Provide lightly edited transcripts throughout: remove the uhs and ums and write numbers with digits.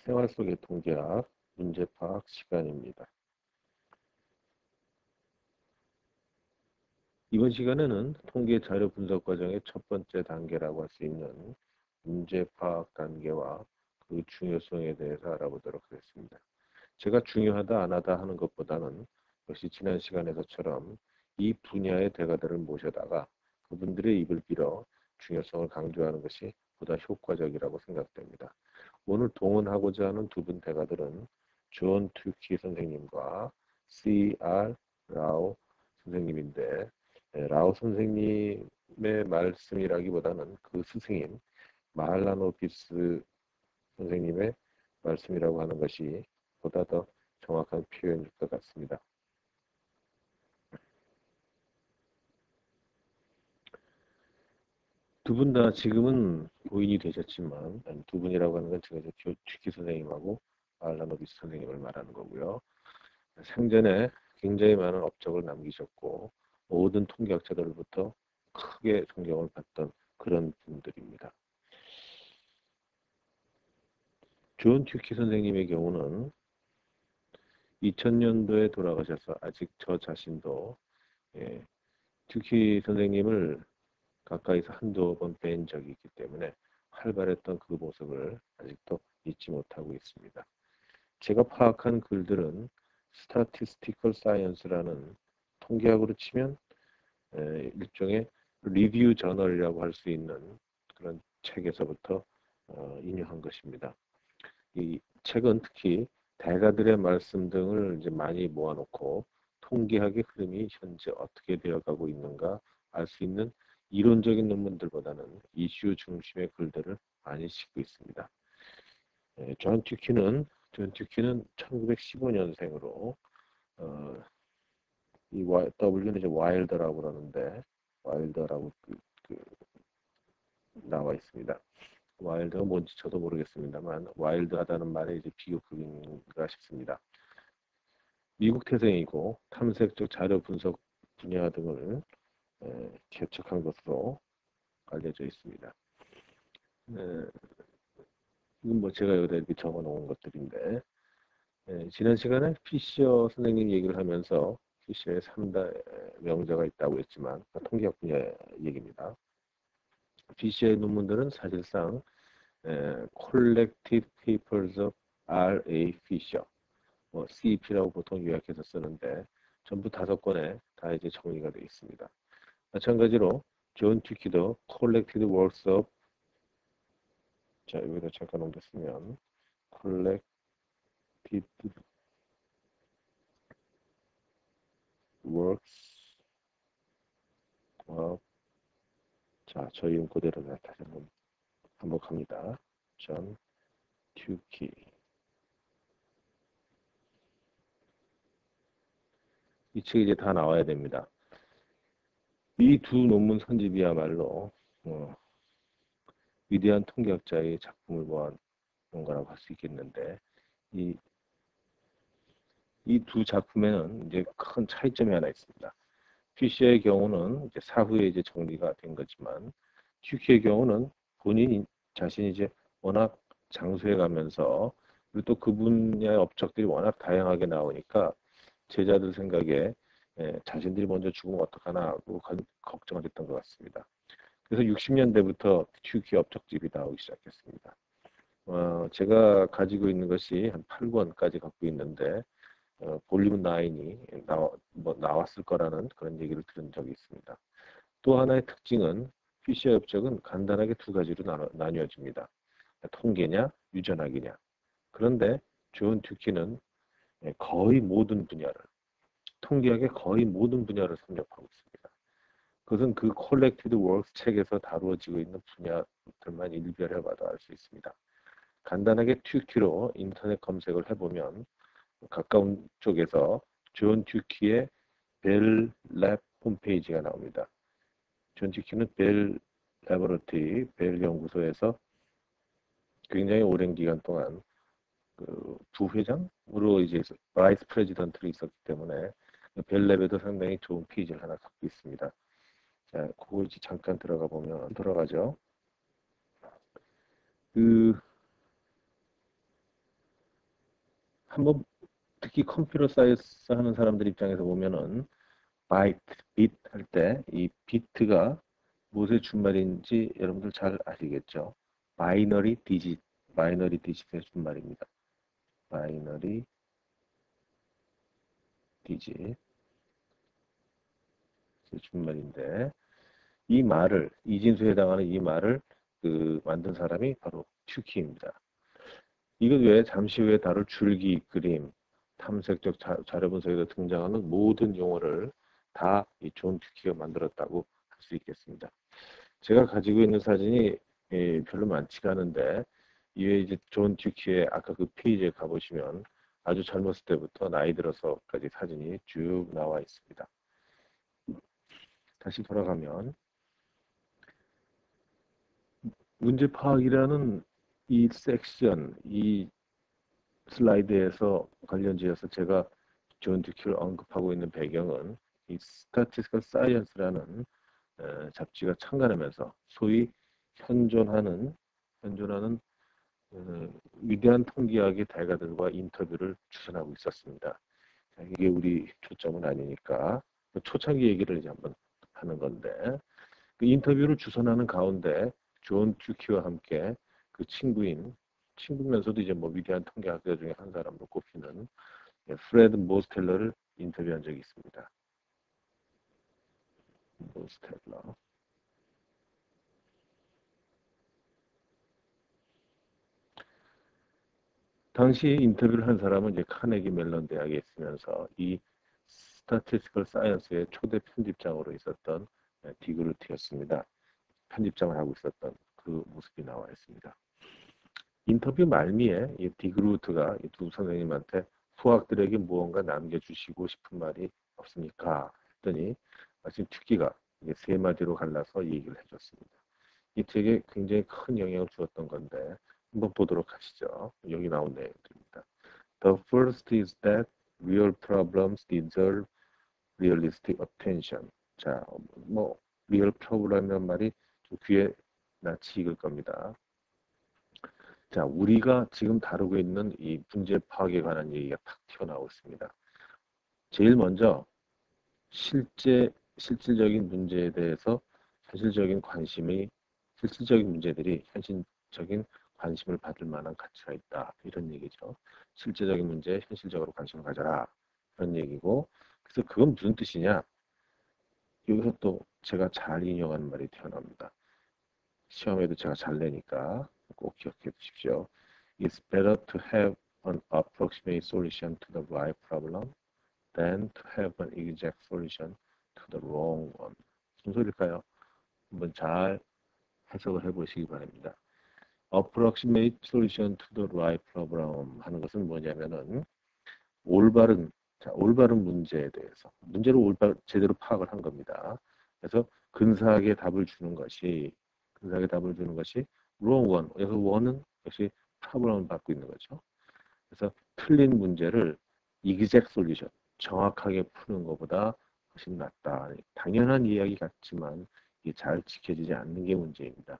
생활 속의 통계학 문제 파악 시간입니다. 이번 시간에는 통계 자료 분석 과정의 첫 번째 단계라고 할 수 있는 문제 파악 단계와 그 중요성에 대해서 알아보도록 하겠습니다. 제가 중요하다 안 하다 하는 것보다는 역시 지난 시간에서처럼 이 분야의 대가들을 모셔다가 그분들의 입을 빌어 중요성을 강조하는 것이 보다 효과적이라고 생각됩니다. 오늘 동원하고자 하는 두 분 대가들은 존 튜키 선생님과 C.R. 라오 선생님인데, 라오 선생님의 말씀이라기보다는 그 스승인 마할라노비스 선생님의 말씀이라고 하는 것이 보다 더 정확한 표현일 것 같습니다. 두 분 다 지금은 고인이 되셨지만, 두 분이라고 하는 건 제가 튜키 선생님하고 마할라노비스 선생님을 말하는 거고요. 생전에 굉장히 많은 업적을 남기셨고 모든 통계학자들로부터 크게 존경을 받던 그런 분들입니다. 존 튜키 선생님의 경우는 2000년도에 돌아가셔서 아직 저 자신도 튜키 선생님을 가까이서 한두 번 뵌 적이 있기 때문에 활발했던 그 모습을 아직도 잊지 못하고 있습니다. 제가 파악한 글들은 Statistical Science라는 통계학으로 치면 일종의 리뷰 저널이라고 할 수 있는 그런 책에서부터 인용한 것입니다. 이 책은 특히 대가들의 말씀 등을 이제 많이 모아놓고 통계학의 흐름이 현재 어떻게 되어가고 있는가 알 수 있는 이론적인 논문들보다는 이슈 중심의 글들을 많이 싣고 있습니다. 존 튜키는 1915년생으로 이 W는 이제 와일더라고 그러는데 와일더라고 그 나와 있습니다. 와일드가 뭔지 저도 모르겠습니다만 와일드하다는 말에 이제 비교급인가 싶습니다. 미국 태생이고 탐색적 자료 분석 분야 등을 개척한 것으로 알려져 있습니다. 이건 뭐 제가 여기다 이렇게 적어 놓은 것들인데 지난 시간에 피셔 선생님 얘기를 하면서 피셔의 3대 명자가 있다고 했지만 통계학 분야 얘기입니다. 피셔의 논문들은 사실상 Collected Papers of R.A. Fisher, CEP라고 보통 요약해서 쓰는데 전부 5권에 다 이제 정리가 되어 있습니다. 마찬가지로 존 튜키도 Collected Works of 자 여기다 잠깐 옮겼으면 Collected Works of 자 저희 이름 그대로 다시 한번 반복합니다. 존 튜키 이 책이 이제 다 나와야 됩니다. 이 두 논문 선집이야말로 위대한 통계학자의 작품을 모아놓은 거라고 할 수 있겠는데 이 두 작품에는 이제 큰 차이점이 하나 있습니다. 피셔의 경우는 이제 사후에 이제 정리가 된 거지만 튜키의 경우는 본인 자신이 이제 워낙 장수해 가면서 그리고 또 그 분야의 업적들이 워낙 다양하게 나오니까 제자들 생각에 자신들이 먼저 죽으면 어떡하나 하고 걱정을 했던 것 같습니다. 그래서 60년대부터 튜키 업적집이 나오기 시작했습니다. 제가 가지고 있는 것이 한 8권까지 갖고 있는데 볼륨 9이 나왔을 거라는 그런 얘기를 들은 적이 있습니다. 또 하나의 특징은 피셔 업적은 간단하게 두 가지로 나뉘어집니다. 통계냐, 유전학이냐. 그런데 존 튜키는 거의 모든 분야를, 통계학의 거의 모든 분야를 섭렵하고 있습니다. 그것은 그 콜렉티드 워크스 책에서 다루어지고 있는 분야들만 일별해봐도 알 수 있습니다. 간단하게 튜키로 인터넷 검색을 해보면 가까운 쪽에서 존 튜키의 벨 랩 홈페이지가 나옵니다. 존 튜키는 벨 레버러티, 벨 연구소에서 굉장히 오랜 기간 동안 그 부회장으로 이제 바이스 프레지던트로 있었기 때문에 벨랩에도 상당히 좋은 페이지를 하나 갖고 있습니다. 자, 그거 이제 잠깐 들어가 보면 들어가죠. 그 한번 특히 컴퓨터 사이언스 하는 사람들 입장에서 보면은 바이트, 빗 할 때 이 비트가 무엇의 준말인지 여러분들 잘 아시겠죠? 바이너리 디짓, 바이너리 디짓의 준말입니다. 바이너리 디짓 준말인데 이 말을 이진수에 해당하는 이 말을 만든 사람이 바로 튜키입니다. 이것 외에 잠시 후에 다룰 줄기, 그림, 탐색적 자료 분석에서 등장하는 모든 용어를 다 이 존 튜키가 만들었다고 할 수 있겠습니다. 제가 가지고 있는 사진이 별로 많지가 않은데 이외에 이제 존 튜키의 아까 그 페이지에 가보시면 아주 젊었을 때부터 나이 들어서까지 사진이 쭉 나와 있습니다. 다시 돌아가면 문제 파악이라는 이 섹션, 이 슬라이드에서 관련지어서 제가 존 듀키를 언급하고 있는 배경은 이 Statistical Science라는 잡지가 창간하면서 소위 현존하는 위대한 통계학의 대가들과 인터뷰를 주선하고 있었습니다. 이게 우리 초점은 아니니까 초창기 얘기를 이제 한번 하는 건데 그 인터뷰를 주선하는 가운데 존 듀키와 함께 그 친구면서도 이제 뭐 위대한 통계학자 중에 한 사람으로 꼽히는 프레드 모스텔러를 인터뷰한 적이 있습니다. 모스텔러. 당시 인터뷰를 한 사람은 이제 카네기 멜론 대학에 있으면서 이 스타티스티컬 사이언스의 초대 편집장으로 있었던 디그루트였습니다. 편집장을 하고 있었던 그 모습이 나와 있습니다. 인터뷰 말미에 이 디그루트가 이 두 선생님한테 후학들에게 무언가 남겨주시고 싶은 말이 없습니까? 했더니 마침 튜키가 세 마디로 갈라서 얘기를 해줬습니다. 이 책에 굉장히 큰 영향을 주었던 건데 한번 보도록 하시죠. 여기 나온 내용들입니다. The first is that real problems deserve realistic attention. 자, 뭐 real problem이라는 말이 좀 귀에 낯이 익을 겁니다. 자, 우리가 지금 다루고 있는 이 문제 파악에 관한 얘기가 탁 튀어나오고 있습니다. 제일 먼저 실질적인 문제에 대해서 실질적인 문제들이 현실적인 관심을 받을 만한 가치가 있다. 이런 얘기죠. 실제적인 문제에 현실적으로 관심을 가져라. 그런 얘기고. 그래서 그건 무슨 뜻이냐? 여기서 또 제가 잘 인용하는 말이 튀어나옵니다. 시험에도 제가 잘 내니까 꼭 기억해 두십시오. It's better to have an approximate solution to the right problem than to have an exact solution to the wrong one. 무슨 소리일까요? 한번 잘 해석을 해보시기 바랍니다. Approximate solution to the right problem 하는 것은 뭐냐면은 올바른 문제에 대해서 문제를 제대로 파악을 한 겁니다. 그래서 근사하게 답을 주는 것이 wrong one. 여기서 one은 역시 problem을 받고 있는 거죠. 그래서 틀린 문제를 exact solution, 정확하게 푸는 것보다 훨씬 낫다. 당연한 이야기 같지만 이게 잘 지켜지지 않는 게 문제입니다.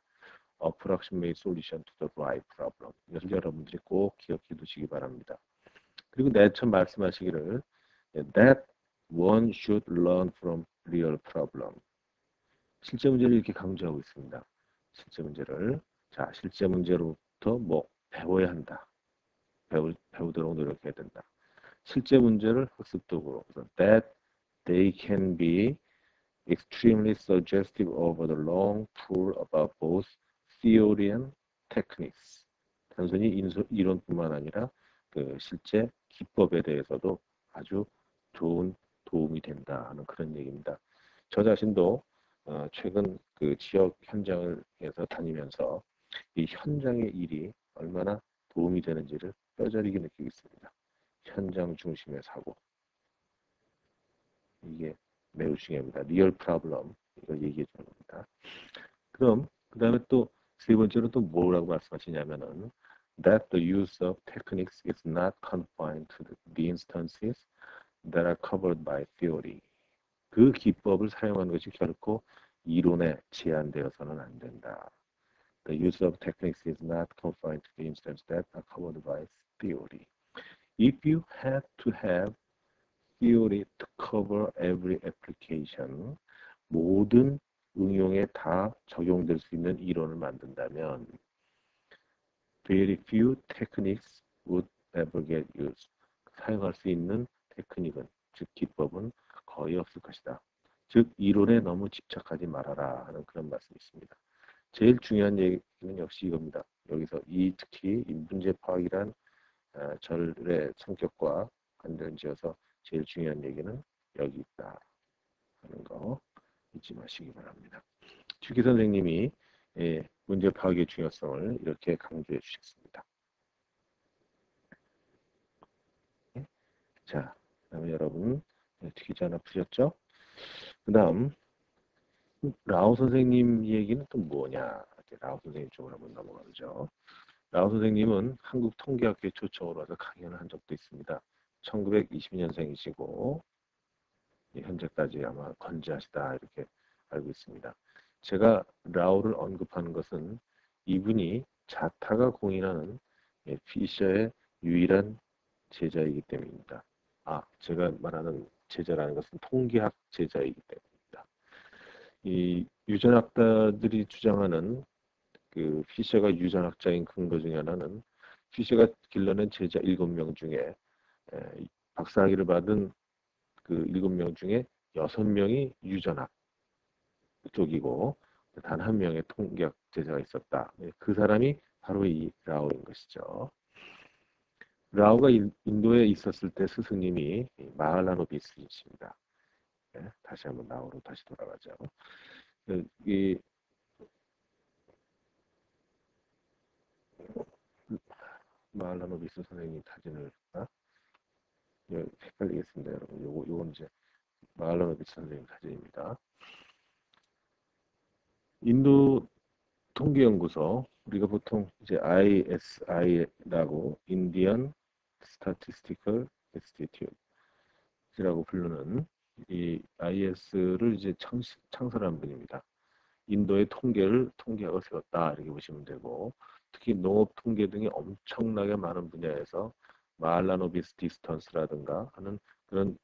Approximate solution to the right problem. 이것을 여러분들이 꼭 기억해 두시기 바랍니다. 그리고 처음 말씀하시기를 that one should learn from real problem. 실제 문제를 이렇게 강조하고 있습니다. 실제 문제를. 자, 실제 문제로부터 배워야 한다. 배우도록 노력해야 된다. 실제 문제를 학습도구로. That they can be extremely suggestive over the long pull about both theory and techniques. 단순히 이론뿐만 아니라 그 실제 기법에 대해서도 아주 좋은 도움이 된다 하는 그런 얘기입니다. 저 자신도 최근 그 지역 현장에서 다니면서 이 현장의 일이 얼마나 도움이 되는지를 뼈저리게 느끼고 있습니다. 현장 중심의 사고. 이게 매우 중요합니다. 리얼 프로블럼 이걸 얘기해 주는 겁니다. 그럼 그 다음에 또 세 번째로 또 뭐라고 말씀하시냐면은 that the use of techniques is not confined to the instances that are covered by theory. 그 기법을 사용하는 것이 결코 이론에 제한되어서는 안 된다. The use of techniques is not confined to the instances that are covered by theory. If you had to have theory to cover every application, 모든 응용에 다 적용될 수 있는 이론을 만든다면 very few techniques would ever get used. 사용할 수 있는 테크닉은, 즉 기법은 거의 없을 것이다. 즉 이론에 너무 집착하지 말아라 하는 그런 말씀이 있습니다. 제일 중요한 얘기는 역시 이겁니다. 여기서 특히 이 문제 파악이란 절의 성격과 관련지어서 제일 중요한 얘기는 여기 있다 하는 거 잊지 마시기 바랍니다. 주기 선생님이 문제 파악의 중요성을 이렇게 강조해 주셨습니다. 자, 그다음에 여러분 퀴즈 하나 푸셨죠? 그 다음 라오 선생님 얘기는 또 뭐냐? 라오 선생님 쪽으로 한번 넘어가죠. 라오 선생님은 한국통계학회 초청으로 와서 강연을 한 적도 있습니다. 1920년생이시고 현재까지 아마 건재하시다 이렇게 알고 있습니다. 제가 라오를 언급하는 것은 이분이 자타가 공인하는 피셔의 유일한 제자이기 때문입니다. 제가 말하는 제자라는 것은 통계학 제자이기 때문입니다. 이 유전학자들이 주장하는 그 피셔가 유전학자인 근거 중에 하나는 피셔가 길러낸 제자 7명 중에 박사학위를 받은 그 7명 중에 6명이 유전학 쪽이고 단 한 명의 통계학 제자가 있었다. 그 사람이 바로 이 라오인 것이죠. 라오가 인도에 있었을 때 스승님이 마할라노비스이십니다. 다시 한번 라오로 다시 돌아가죠. 이 마할라노비스 선생님 사진을 헷갈리겠습니다, 여러분. 요건 이제 마할라노비스 선생님 사진입니다. 인도 통계연구소, 우리가 보통 이제 ISI라고 Indian Statistical Institute라고 부르는 이 IS를 이제 창설한 분입니다. 인도의 통계학을 세웠다 이렇게 보시면 되고, 특히 농업 통계 등의 엄청나게 많은 분야에서 마할라노비스 디스턴스라든가 하는 그런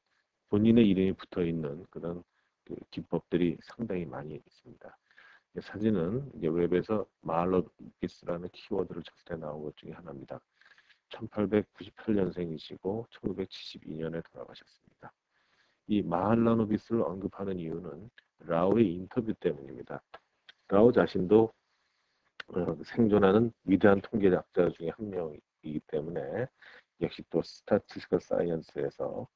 본인의 이름이 붙어 있는 그런 그 기법들이 상당히 많이 있습니다. 사진은 이제 웹에서 마할라노비스라는 키워드를 쳤을 때 나온 것 중에 하나입니다. 1898년생이시고 1972년에 돌아가셨습니다. 이 마할라노비스를 언급하는 이유는 라오의 인터뷰 때문입니다. 라오 자신도 생존하는 위대한 통계학자 중에 한 명이기 때문에 역시 또 스타티스티컬 사이언스에서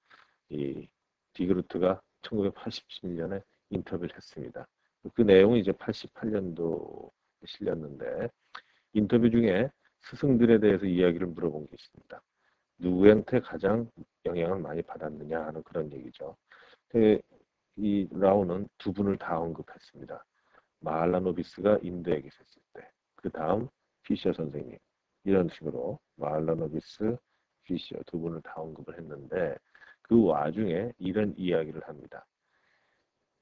이 디그루트가 1987년에 인터뷰를 했습니다. 그 내용은 이제 88년도에 실렸는데 인터뷰 중에 스승들에 대해서 이야기를 물어본 게 있습니다. 누구한테 가장 영향을 많이 받았느냐 하는 그런 얘기죠. 이 라오는 두 분을 다 언급했습니다. 마할라노비스가 인도에 계셨을 때, 그 다음 피셔 선생님, 이런 식으로 마할라노비스, 피셔 두 분을 다 언급을 했는데 그 와중에 이런 이야기를 합니다.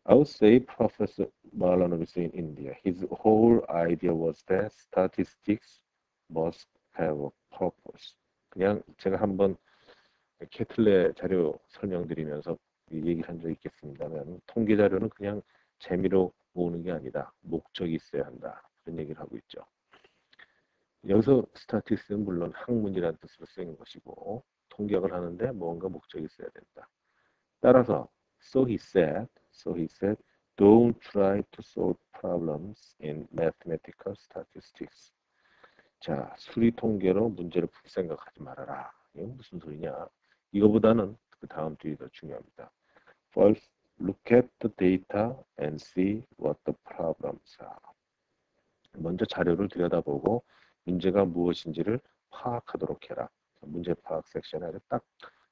I would say Professor Mahalanobiss in India, his whole idea was that statistics must have a purpose. 그냥 제가 한번 캐틀레 자료 설명드리면서 얘기를 한 적이 있겠습니다만 통계 자료는 그냥 재미로 모으는 게 아니다. 목적이 있어야 한다. 그런 얘기를 하고 있죠. 여기서 스타티스는 물론 학문이라는 뜻으로 쓰인 것이고 통계학을 하는데 뭔가 목적이 있어야 된다. 따라서 So he said, don't try to solve problems in mathematical statistics. 자, 수리 통계로 문제를 풀 생각하지 말아라. 이건 무슨 소리냐? 이거보다는 그 다음 뒤가 더 중요합니다. First, look at the data and see what the problems are. 먼저 자료를 들여다보고 문제가 무엇인지를 파악하도록 해라. 문제 파악 섹션에 아주 딱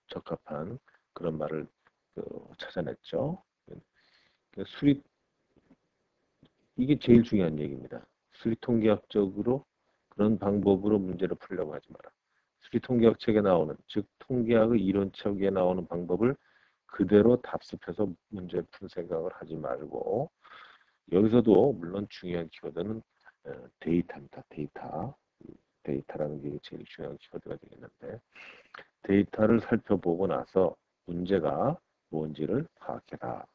적합한 그런 말을 찾아냈죠. 이게 제일 중요한 얘기입니다. 수리통계학적으로 그런 방법으로 문제를 풀려고 하지 마라. 수리통계학 책에 나오는, 즉 통계학의 이론책에 나오는 방법을 그대로 답습해서 문제 푸는 생각을 하지 말고, 여기서도 물론 중요한 키워드는 데이터입니다. 데이터라는 게 제일 중요한 키워드가 되겠는데, 데이터를 살펴보고 나서 문제가 뭔지를 파악해라.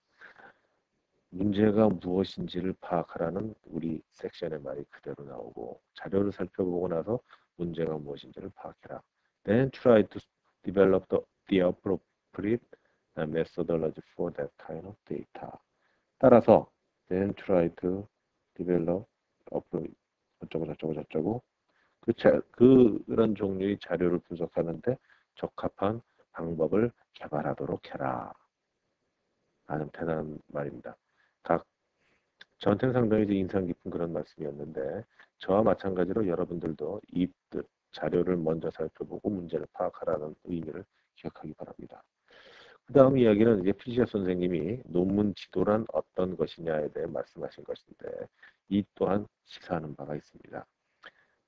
문제가 무엇인지를 파악하라는 우리 섹션의 말이 그대로 나오고, 자료를 살펴보고 나서 문제가 무엇인지를 파악해라. Then try to develop the appropriate methodology for that kind of data. 따라서 then try to develop 어쩌고 저쩌고 저쩌고 그런 종류의 자료를 분석하는데 적합한 방법을 개발하도록 해라. 라는 대단한 말입니다. 저한테는 상당히 인상 깊은 그런 말씀이었는데, 저와 마찬가지로 여러분들도 이 뜻, 자료를 먼저 살펴보고 문제를 파악하라는 의미를 기억하기 바랍니다. 그 다음 이야기는 이제 피시아 선생님이 논문 지도란 어떤 것이냐에 대해 말씀하신 것인데, 이 또한 시사하는 바가 있습니다.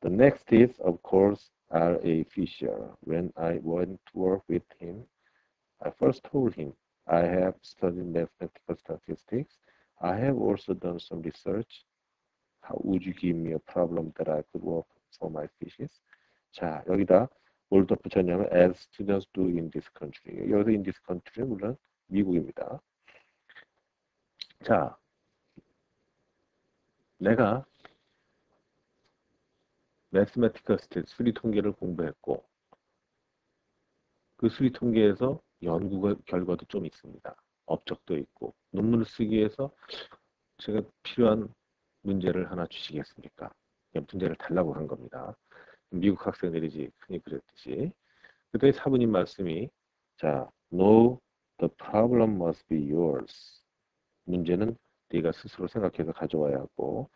The next is, of course, R.A. Fisher. When I went to work with him, I first told him I have studied mathematical statistics. I have also done some research. How would you give me a problem that I could work for my thesis? 자, 여기다 뭘 덧붙였냐면 as students do in this country. 여기서 in this country는 물론 미국입니다. 자, 내가 mathematical statistics, 수리 통계를 공부했고 그 수리 통계에서 연구 결과도 좀 있습니다. 업적도 있고 논문을 쓰기 위해서 제가 필요한 문제를 하나 주시겠습니까? 문제를 달라고 한 겁니다. 미국 학생들이지 흔히 그랬듯이. 그때 사부님 말씀이 자, no, the problem must be yours. 문제는 네가 스스로 생각해서 가져와야 하고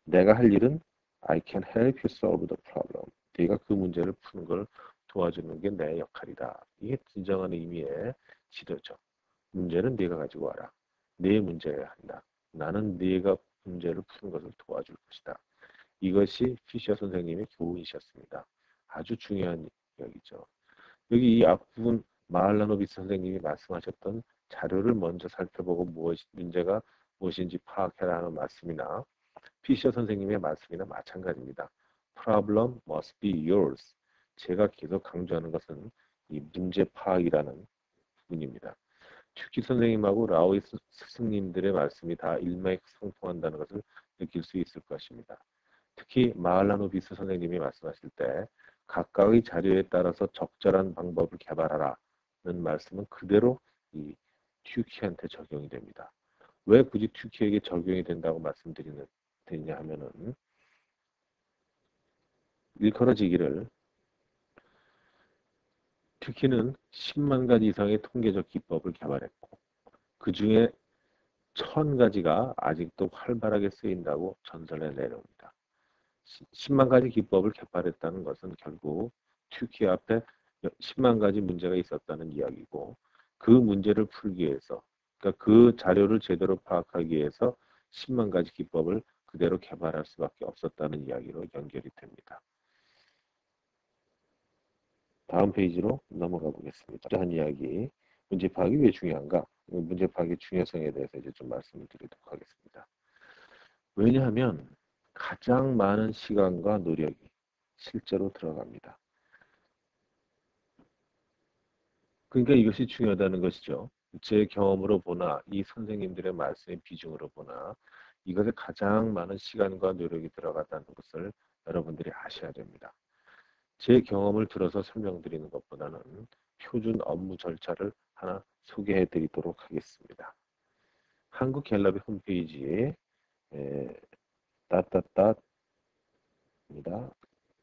내가 할 일은 I can help you solve the problem. 네가 그 문제를 푸는 걸 도와주는 게 내 역할이다. 이게 진정한 의미의 지도죠. 문제는 네가 가지고 와라. 네 문제여야 한다. 나는 네가 문제를 푸는 것을 도와줄 것이다. 이것이 피셔 선생님의 교훈이셨습니다. 아주 중요한 이야기죠. 여기 이 앞부분 마할라노비스 선생님이 말씀하셨던 자료를 먼저 살펴보고 문제가 무엇인지 파악해라 하는 말씀이나 피셔 선생님의 말씀이나 마찬가지입니다. Problem must be yours. 제가 계속 강조하는 것은 이 문제 파악이라는 부분입니다. 튜키 선생님하고 라오이 스승님들의 말씀이 다 일맥상통한다는 것을 느낄 수 있을 것입니다. 특히 마할라노비스 선생님이 말씀하실 때 각각의 자료에 따라서 적절한 방법을 개발하라는 말씀은 그대로 이 튜키한테 적용이 됩니다. 왜 굳이 튜키에게 적용이 된다고 말씀드리냐 하면은 일컬어지기를 튜키는 10만 가지 이상의 통계적 기법을 개발했고 그 중에 1000가지가 아직도 활발하게 쓰인다고 전설에 내려옵니다. 10만 가지 기법을 개발했다는 것은 결국 튜키 앞에 10만 가지 문제가 있었다는 이야기고 그 문제를 풀기 위해서 그러니까 그 자료를 제대로 파악하기 위해서 10만 가지 기법을 그대로 개발할 수밖에 없었다는 이야기로 연결이 됩니다. 다음 페이지로 넘어가 보겠습니다. 한 이야기, 문제 파악이 왜 중요한가? 문제 파악의 중요성에 대해서 이제 좀 말씀을 드리도록 하겠습니다. 왜냐하면 가장 많은 시간과 노력이 실제로 들어갑니다. 그러니까 이것이 중요하다는 것이죠. 제 경험으로 보나 이 선생님들의 말씀의 비중으로 보나 이것에 가장 많은 시간과 노력이 들어갔다는 것을 여러분들이 아셔야 됩니다. 제 경험을 들어서 설명드리는 것보다는 표준 업무 절차를 하나 소개해 드리도록 하겠습니다. 한국갤럽의 홈페이지에 따따따입니다.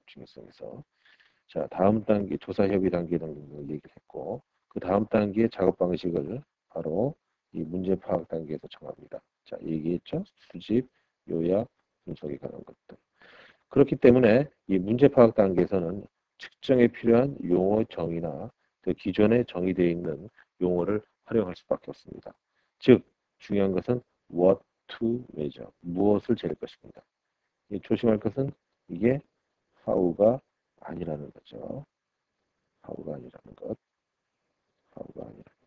중요성에서 자, 다음 단계 조사 협의 단계 등을 얘기를 했고 그 다음 단계의 작업 방식을 바로 이 문제 파악 단계에서 정합니다. 자, 얘기했죠? 수집, 요약, 분석에 관한 것들. 그렇기 때문에 이 문제 파악 단계에서는 측정에 필요한 용어 정의나 그 기존에 정의되어 있는 용어를 활용할 수밖에 없습니다. 즉, 중요한 것은 what to measure, 무엇을 잴 것입니다. 조심할 것은 이게 how가 아니라는 거죠. how가 아니라는 것. how가 아니라는 것.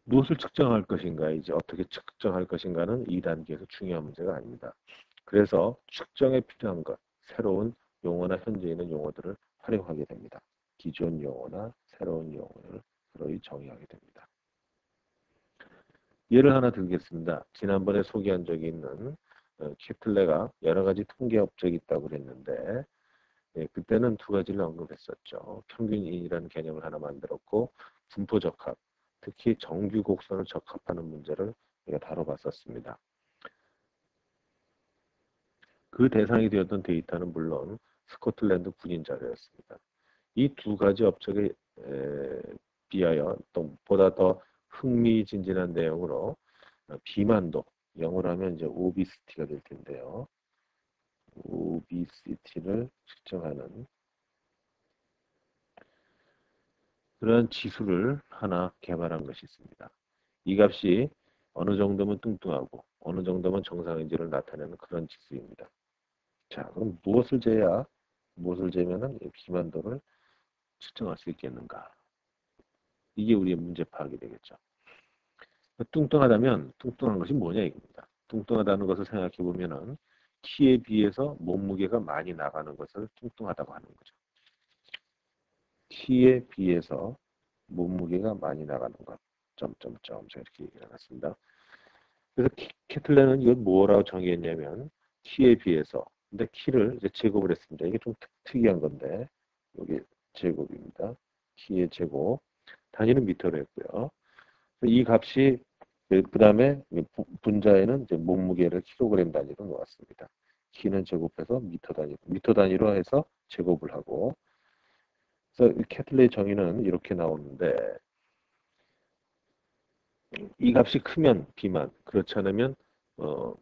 무엇을 측정할 것인가, 이제 어떻게 측정할 것인가는 2단계에서 중요한 문제가 아닙니다. 그래서 측정에 필요한 것, 새로운 용어나 현재 있는 용어들을 활용하게 됩니다. 기존 용어나 새로운 용어를 서로이 정의하게 됩니다. 예를 하나 들겠습니다. 지난번에 소개한 적이 있는 캐틀레가 여러 가지 통계 업적이 있다고 그랬는데 그때는 두 가지를 언급했었죠. 평균인이라는 개념을 하나 만들었고 분포 적합, 특히 정규 곡선을 적합하는 문제를 우리가 다뤄봤었습니다. 그 대상이 되었던 데이터는 물론 스코틀랜드 군인 자료였습니다. 이 두 가지 업적에 비하여 또 보다 더 흥미진진한 내용으로 비만도, 영어로 하면 이제 오비시티가 될 텐데요. 오비시티를 측정하는 그런 지수를 하나 개발한 것이 있습니다. 이 값이 어느 정도면 뚱뚱하고 어느 정도면 정상인지를 나타내는 그런 지수입니다. 자, 그럼 무엇을 재면은 비만도를 측정할 수 있겠는가? 이게 우리의 문제 파악이 되겠죠. 뚱뚱하다면 뚱뚱한 것이 뭐냐 이겁니다. 뚱뚱하다는 것을 생각해 보면은 키에 비해서 몸무게가 많이 나가는 것을 뚱뚱하다고 하는 거죠. 키에 비해서 몸무게가 많이 나가는 것. 점점점 이렇게 얘기를 해놨습니다. 그래서 캐틀레는 이걸 뭐라고 정의했냐면 키에 비해서. 근데 키를 이제 제곱을 했습니다. 이게 좀 특이한 건데 여기 제곱입니다. 키의 제곱. 단위는 미터로 했고요. 이 값이 그 다음에 분자에는 이제 몸무게를 킬로그램 단위로 놓았습니다. 키는 제곱해서 미터 단위로 해서 제곱을 하고. 그래서 캐틀레의 정의는 이렇게 나오는데 이 값이 크면 비만, 그렇지 않으면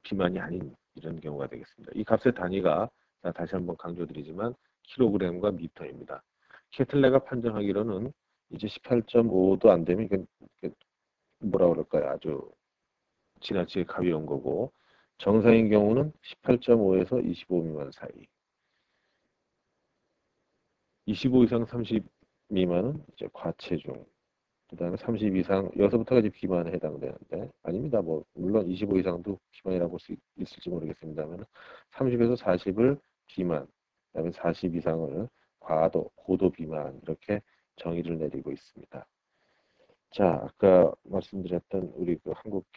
비만이 아닌 이런 경우가 되겠습니다. 이 값의 단위가 다시 한번 강조드리지만 킬로그램과 미터입니다. 캐틀레가 판정하기로는 이제 18.5도 안 되면 이게 뭐라 그럴까요? 아주 지나치게 가벼운 거고 정상인 경우는 18.5에서 25 미만 사이. 25 이상 30 미만은 이제 과체중. 그 다음에 30 이상, 여기서부터가 이제 비만에 해당되는데, 아닙니다. 뭐, 물론 25 이상도 비만이라고 볼 수 있을지 모르겠습니다만, 30에서 40을 비만, 그 다음에 40 이상을 고도 비만, 이렇게 정의를 내리고 있습니다. 자, 아까 말씀드렸던 우리 그 한국